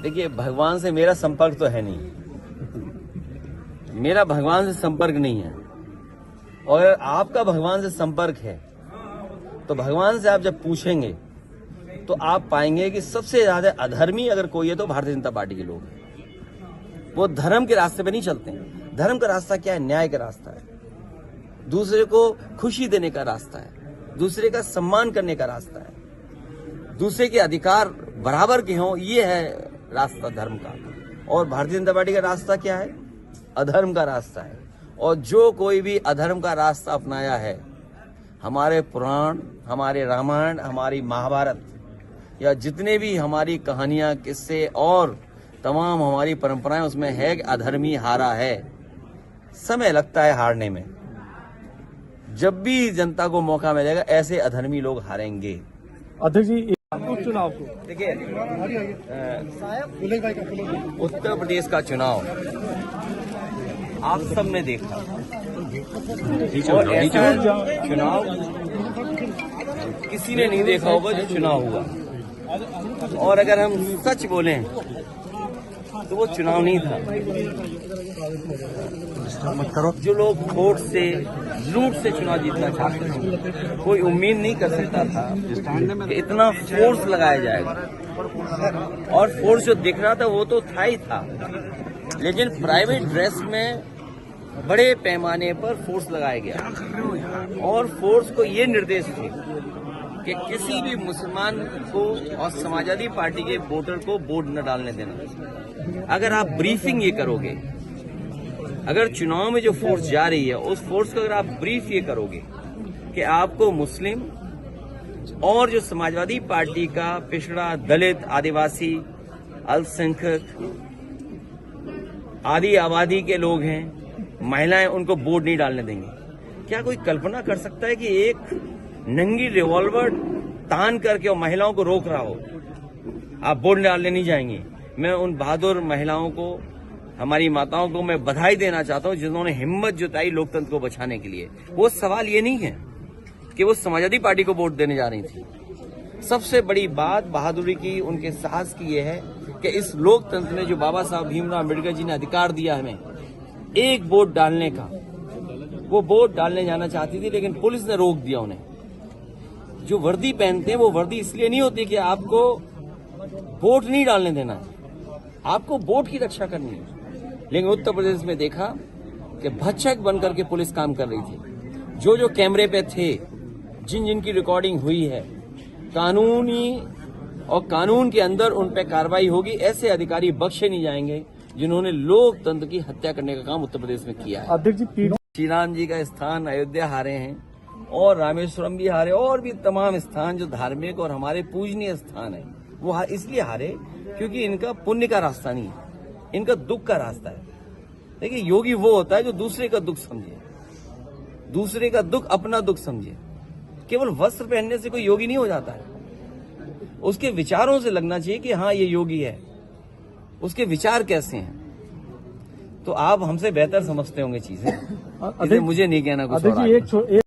देखिए, भगवान से मेरा संपर्क तो है नहीं, मेरा भगवान से संपर्क नहीं है। और आपका भगवान से संपर्क है तो भगवान से आप जब पूछेंगे तो आप पाएंगे कि सबसे ज्यादा अधर्मी अगर कोई है तो भारतीय जनता पार्टी के लोग हैं। वो धर्म के रास्ते पे नहीं चलते हैं। धर्म का रास्ता क्या है? न्याय का रास्ता है, दूसरे को खुशी देने का रास्ता है, दूसरे का सम्मान करने का रास्ता है, दूसरे के अधिकार बराबर के हों, ये है रास्ता धर्म का। और भारतीय जनता पार्टी का रास्ता क्या है? अधर्म का रास्ता है। और जो कोई भी अधर्म का रास्ता अपनाया है, हमारे पुराण, हमारे रामायण, हमारी महाभारत या जितने भी हमारी कहानियां, किस्से और तमाम हमारी परंपराएं, उसमें है कि अधर्मी हारा है। समय लगता है हारने में, जब भी जनता को मौका मिलेगा ऐसे अधर्मी लोग हारेंगे। अध्यक्ष जी, चुनाव को देखिए, उत्तर प्रदेश का चुनाव आप सबने देखा, और ऐसा चुनाव किसी ने नहीं देखा होगा जो चुनाव हुआ। और अगर हम सच बोलें तो वो चुनाव नहीं था। जो लोग वोट से, लूट से चुनाव जीतना चाहते थे, कोई उम्मीद नहीं कर सकता था कि इतना फोर्स लगाया जाएगा। और फोर्स जो दिख रहा था वो तो था ही था, लेकिन प्राइवेट ड्रेस में बड़े पैमाने पर फोर्स लगाया गया। और फोर्स को ये निर्देश थे कि किसी भी मुसलमान को और समाजवादी पार्टी के वोटर को वोट न डालने देना। अगर आप ब्रीफिंग ये करोगे, अगर चुनाव में जो फोर्स जा रही है उस फोर्स को अगर आप ब्रीफ ये करोगे कि आपको मुस्लिम और जो समाजवादी पार्टी का पिछड़ा, दलित, आदिवासी, अल्पसंख्यक आदि आबादी के लोग हैं, महिलाएं, उनको वोट नहीं डालने देंगे। क्या कोई कल्पना कर सकता है कि एक नंगी रिवॉल्वर तान करके और महिलाओं को रोक रहा हो, आप वोट डालने नहीं जाएंगे? मैं उन बहादुर महिलाओं को, हमारी माताओं को मैं बधाई देना चाहता हूं जिन्होंने हिम्मत जुटाई लोकतंत्र को बचाने के लिए। वो सवाल ये नहीं है कि वो समाजवादी पार्टी को वोट देने जा रही थी। सबसे बड़ी बात बहादुरी की, उनके साहस की ये है कि इस लोकतंत्र में जो बाबा साहब भीमराव अम्बेडकर जी ने अधिकार दिया हमें एक वोट डालने का, वो वोट डालने जाना चाहती थी लेकिन पुलिस ने रोक दिया उन्हें। जो वर्दी पहनते हैं वो वर्दी इसलिए नहीं होती कि आपको वोट नहीं डालने देना है, आपको वोट की रक्षा करनी है। लेकिन उत्तर प्रदेश में देखा कि भक्षक बनकर के पुलिस काम कर रही थी। जो जो कैमरे पे थे, जिन जिनकी रिकॉर्डिंग हुई है, कानूनी और कानून के अंदर उन पे कार्रवाई होगी। ऐसे अधिकारी बख्शे नहीं जाएंगे जिन्होंने लोकतंत्र की हत्या करने का काम उत्तर प्रदेश में किया है। अध्यक्ष जी, श्री राम जी का स्थान अयोध्या हारे हैं और रामेश्वरम भी हारे, और भी तमाम स्थान जो धार्मिक और हमारे पूजनीय स्थान है वो इसलिए हारे क्योंकि इनका पुण्य का रास्ता नहीं है, इनका दुख का रास्ता है। देखिए, योगी वो होता है जो दूसरे का दुख समझे, दूसरे का दुख अपना दुख समझे। केवल वस्त्र पहनने से कोई योगी नहीं हो जाता है, उसके विचारों से लगना चाहिए कि हाँ ये योगी है, उसके विचार कैसे हैं। तो आप हमसे बेहतर समझते होंगे चीजें, मुझे नहीं कहना कुछ और।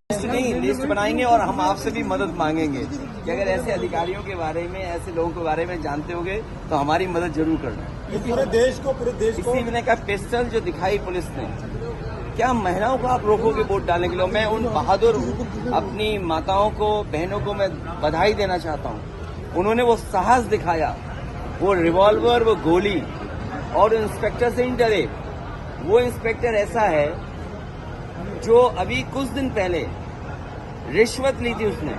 लिस्ट बनाएंगे और हम आपसे भी मदद मांगेंगे कि अगर ऐसे अधिकारियों के बारे में, ऐसे लोगों के बारे में जानते होंगे तो हमारी मदद जरूर करना। पूरे देश को इसी में का पिस्टल जो दिखाई पुलिस ने, क्या महिलाओं को आप रोकोगे वोट डालने के लिए? मैं उन बहादुर अपनी माताओं को, बहनों को मैं बधाई देना चाहता हूँ। उन्होंने वो साहस दिखाया, वो रिवॉल्वर, वो गोली, और इंस्पेक्टर से नहीं डरे। वो इंस्पेक्टर ऐसा है जो अभी कुछ दिन पहले रिश्वत ली थी उसने,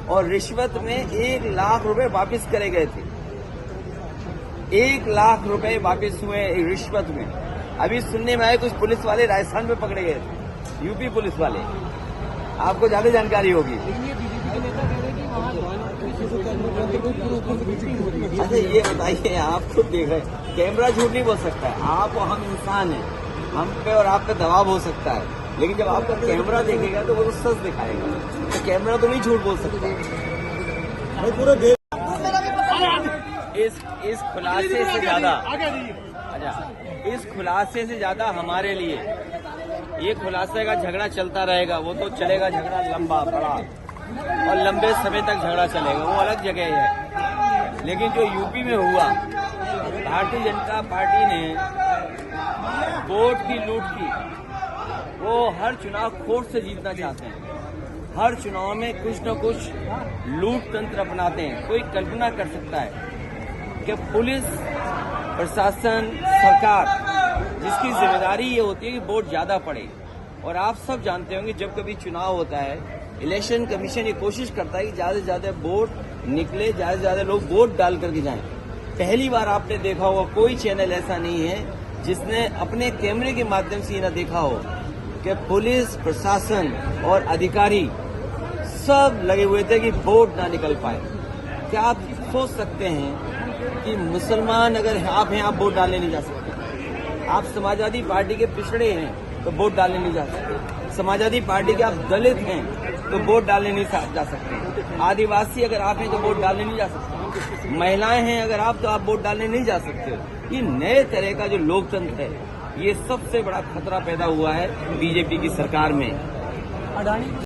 और रिश्वत में 1 लाख रुपए वापस करे गए थे। 1 लाख रुपए वापस हुए रिश्वत में। अभी सुनने में आए कुछ पुलिस वाले राजस्थान में पकड़े गए थे, यूपी पुलिस वाले, आपको ज्यादा जानकारी होगी। अच्छा ये बताइए, आप खुद देख रहे हैं, कैमरा झूठ नहीं बोल सकता है। आप और हम इंसान हैं, हम पे और आप पे दबाव हो सकता है, लेकिन जब आपका कैमरा देखेगा तो वो तो सच दिखाएगा। तो कैमरा तो नहीं झूठ बोल सकता। पूरे देश इस खुलासे से ज्यादा, इस खुलासे से ज्यादा हमारे लिए ये खुलासे का झगड़ा चलता रहेगा। वो तो चलेगा झगड़ा लंबा बड़ा, और लंबे समय तक झगड़ा चलेगा, वो अलग जगह है। लेकिन जो यूपी में हुआ, भारतीय जनता पार्टी ने वोट की लूट की। वो हर चुनाव खोट से जीतना चाहते हैं, हर चुनाव में कुछ न कुछ लूट तंत्र अपनाते हैं। कोई कल्पना कर सकता है कि पुलिस प्रशासन सरकार जिसकी जिम्मेदारी ये होती है कि वोट ज्यादा पड़े, और आप सब जानते होंगे जब कभी चुनाव होता है इलेक्शन कमीशन ये कोशिश करता है कि ज्यादा से ज्यादा वोट निकले, ज्यादा से ज्यादा लोग वोट डाल करके जाएं। पहली बार आपने देखा होगा कोई चैनल ऐसा नहीं है जिसने अपने कैमरे के माध्यम से ये ना देखा हो कि पुलिस प्रशासन और अधिकारी सब लगे हुए थे कि वोट ना निकल पाए। क्या आप सोच सकते हैं कि मुसलमान अगर आप हैं, आप वोट डालने नहीं जा सकते। आप समाजवादी पार्टी के पिछड़े हैं तो वोट डालने नहीं जा सकते। समाजवादी पार्टी के आप दलित हैं तो वोट डालने नहीं जा सकते। आदिवासी अगर आप हैं तो वोट डालने नहीं जा सकते। महिलाएं हैं अगर आप, तो आप वोट डालने नहीं जा सकते। ये नए तरह का जो लोकतंत्र है, ये सबसे बड़ा खतरा पैदा हुआ है बीजेपी की सरकार में।